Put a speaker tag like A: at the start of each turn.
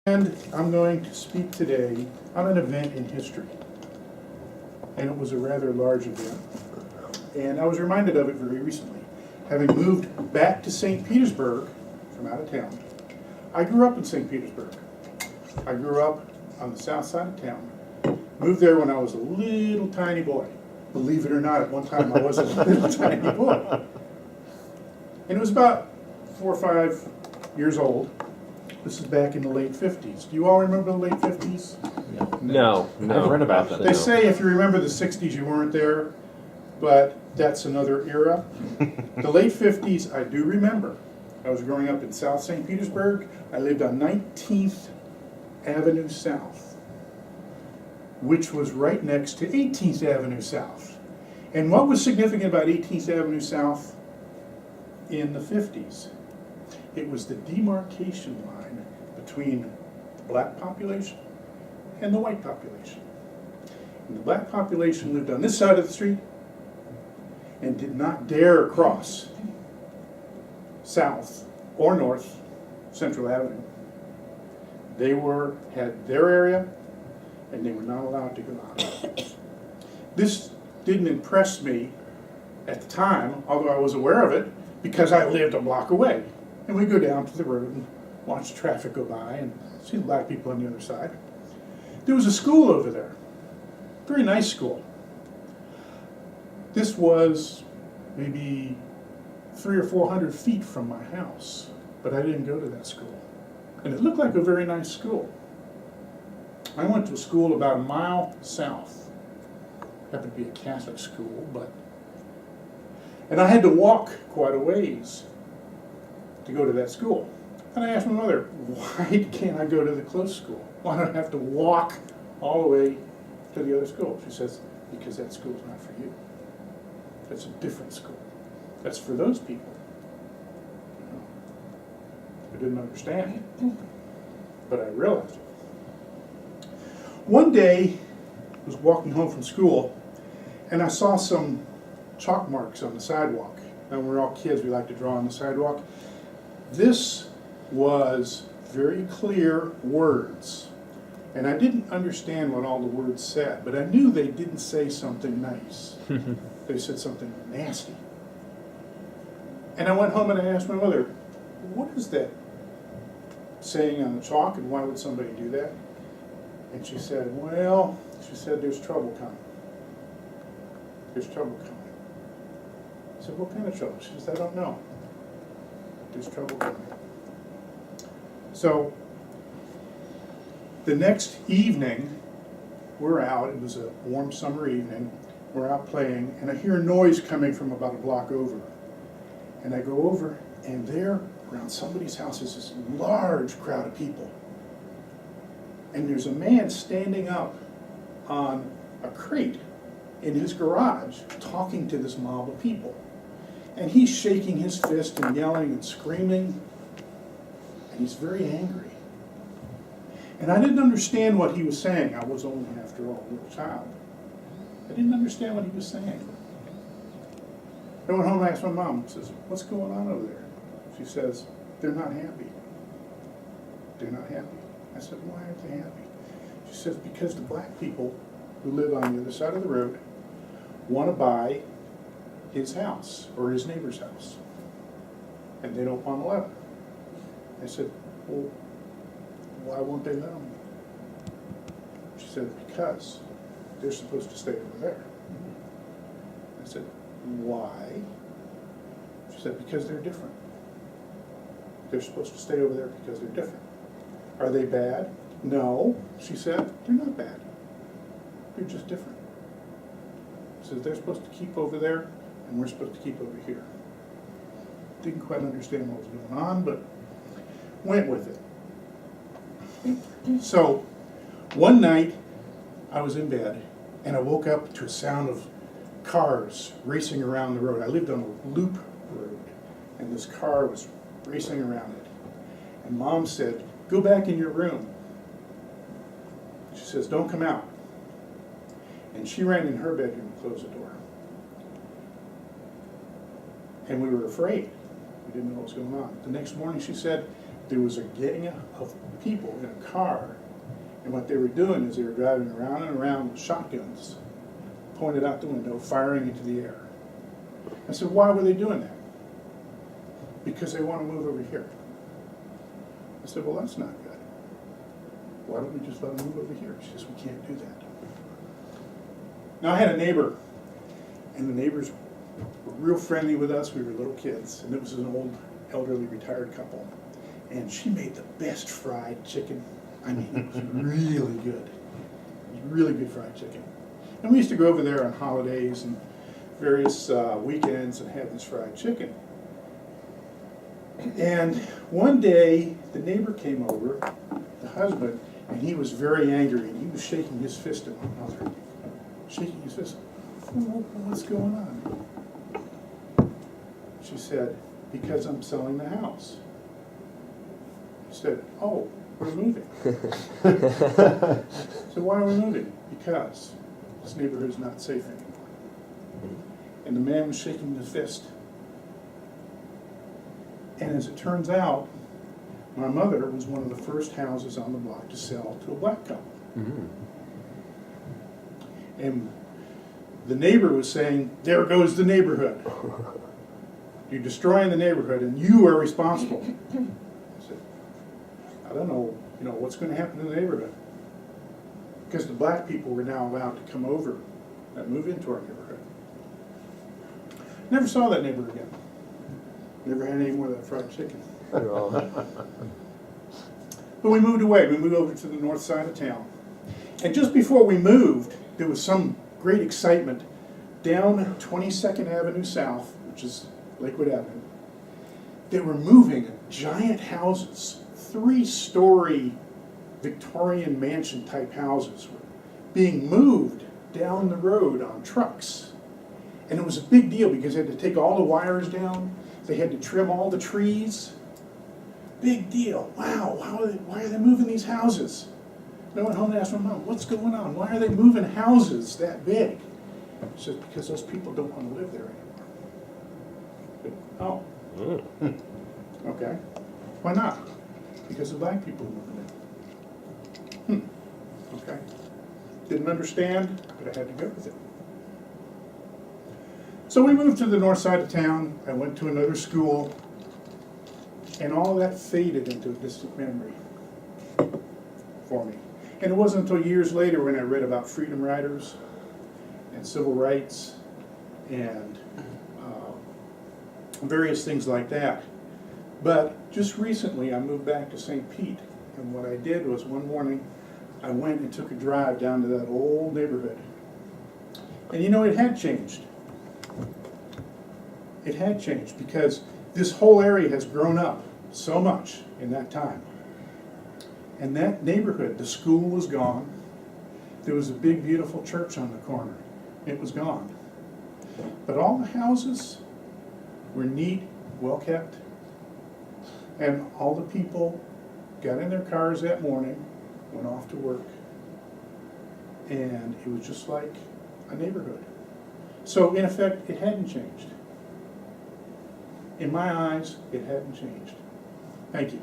A: And I'm going to speak today on an event in history. And it was a rather large event. And I was reminded of it very recently. Having moved back to St. Petersburg from out of town. I grew up in St. Petersburg. I grew up on the south side of town. Moved there when I was a little tiny boy. Believe it or not, at one time I was a little tiny boy. And it was about 4 or 5 years old. This is back in the late 50s. Do you all remember the late 50s?
B: No.
C: I've read about that.
A: They say if you remember the 60s, you weren't there, but that's another era. The late 50s, I do remember. I was growing up in South St. Petersburg. I lived on 19th Avenue South, which was right next to 18th Avenue South. And what was significant about 18th Avenue South in the 50s? It was the demarcation line between the black population and the white population. And the black population lived on this side of the street and did not dare cross South or North Central Avenue. They had their area and they were not allowed to go out. This didn't impress me at the time, although I was aware of it, because I lived a block away. And we go down to the road and watch traffic go by and see the black people on the other side. There was a school over there, very nice school. This was maybe 300 or 400 feet from my house, but I didn't go to that school. And it looked like a very nice school. I went to a school about a mile south. Happened to be a Catholic school, and I had to walk quite a ways to go to that school. And I asked my mother, why can't I go to the close school? Why do I have to walk all the way to the other school? She says, because that school's not for you. That's a different school. That's for those people. I didn't understand, but I realized it. One day, I was walking home from school, and I saw some chalk marks on the sidewalk. And we're all kids, we like to draw on the sidewalk. This was very clear words, and I didn't understand what all the words said, but I knew they didn't say something nice. They said something nasty. And I went home and I asked my mother, what is that saying on the chalk, and why would somebody do that? And she said, there's trouble coming. There's trouble coming. I said, what kind of trouble? She said, I don't know. There's trouble coming. So the next evening, we're out. It was a warm summer evening. We're out playing, and I hear a noise coming from about a block over. And I go over, and there, around somebody's house, is this large crowd of people. And there's a man standing up on a crate in his garage talking to this mob of people. And he's shaking his fist and yelling and screaming, and he's very angry. And I didn't understand what he was saying. I was only, after all, a little child. I didn't understand what he was saying. I went home and asked my mom, says, what's going on over there? She says, they're not happy. They're not happy. I said, why aren't they happy? She says, because the black people who live on the other side of the road want to buy his house or his neighbor's house, and they don't want to let him. I said, well, why won't they let him? She said, because they're supposed to stay over there. I said, why? She said, because they're different. They're supposed to stay over there because they're different. Are they bad? No, she said, they're not bad. They're just different. She said, they're supposed to keep over there, and we're supposed to keep over here. Didn't quite understand what was going on, but went with it. So, one night, I was in bed, and I woke up to a sound of cars racing around the road. I lived on a loop road, and this car was racing around it. And Mom said, go back in your room. She says, don't come out. And she ran in her bedroom and closed the door. And we were afraid. We didn't know what was going on. The next morning she said, there was a gang of people in a car, and what they were doing is they were driving around and around with shotguns pointed out the window, firing into the air. I said, why were they doing that? Because they want to move over here. I said, well, that's not good. Why don't we just let them move over here? She says, we can't do that. Now, I had a neighbor, and the neighbors were real friendly with us. We were little kids, and it was an old, elderly, retired couple. And she made the best fried chicken. I mean, it was really good. It was really good fried chicken. And we used to go over there on holidays and various weekends and have this fried chicken. And one day, the neighbor came over, the husband, and he was very angry, and he was shaking his fist at my mother. Shaking his fist. What's going on? She said, because I'm selling the house. He said, oh, we're moving. So why are we moving? Because this neighborhood is not safe anymore. And the man was shaking his fist. And as it turns out, my mother was one of the first houses on the block to sell to a black couple. Mm-hmm. And the neighbor was saying, there goes the neighborhood. You're destroying the neighborhood and you are responsible. I said, I don't know, what's going to happen to the neighborhood? Because the black people were now allowed to come over and move into our neighborhood. Never saw that neighbor again. Never had any more of that fried chicken. But we moved away. We moved over to the north side of town. And just before we moved, there was some great excitement down 22nd Avenue South, which is Lakewood Avenue. They were moving giant houses, 3-story Victorian mansion type houses were being moved down the road on trucks. And it was a big deal because they had to take all the wires down. They had to trim all the trees. Big deal. Wow, why are they moving these houses? And I went home and asked my mom, what's going on? Why are they moving houses that big? She said, because those people don't want to live there anymore. Oh. Okay. Why not? Because the black people are moving in. Okay. Didn't understand, but I had to go with it. So we moved to the north side of town. I went to another school, and all that faded into a distant memory for me. And it wasn't until years later when I read about freedom riders and civil rights and various things like that. But just recently I moved back to St. Pete, and what I did was one morning I went and took a drive down to that old neighborhood. And it had changed. It had changed because this whole area has grown up so much in that time. And that neighborhood, the school was gone. There was a big, beautiful church on the corner. It was gone. But all the houses were neat, well kept. And all the people got in their cars that morning, went off to work. And it was just like a neighborhood. So in effect, it hadn't changed. In my eyes, it hadn't changed. Thank you.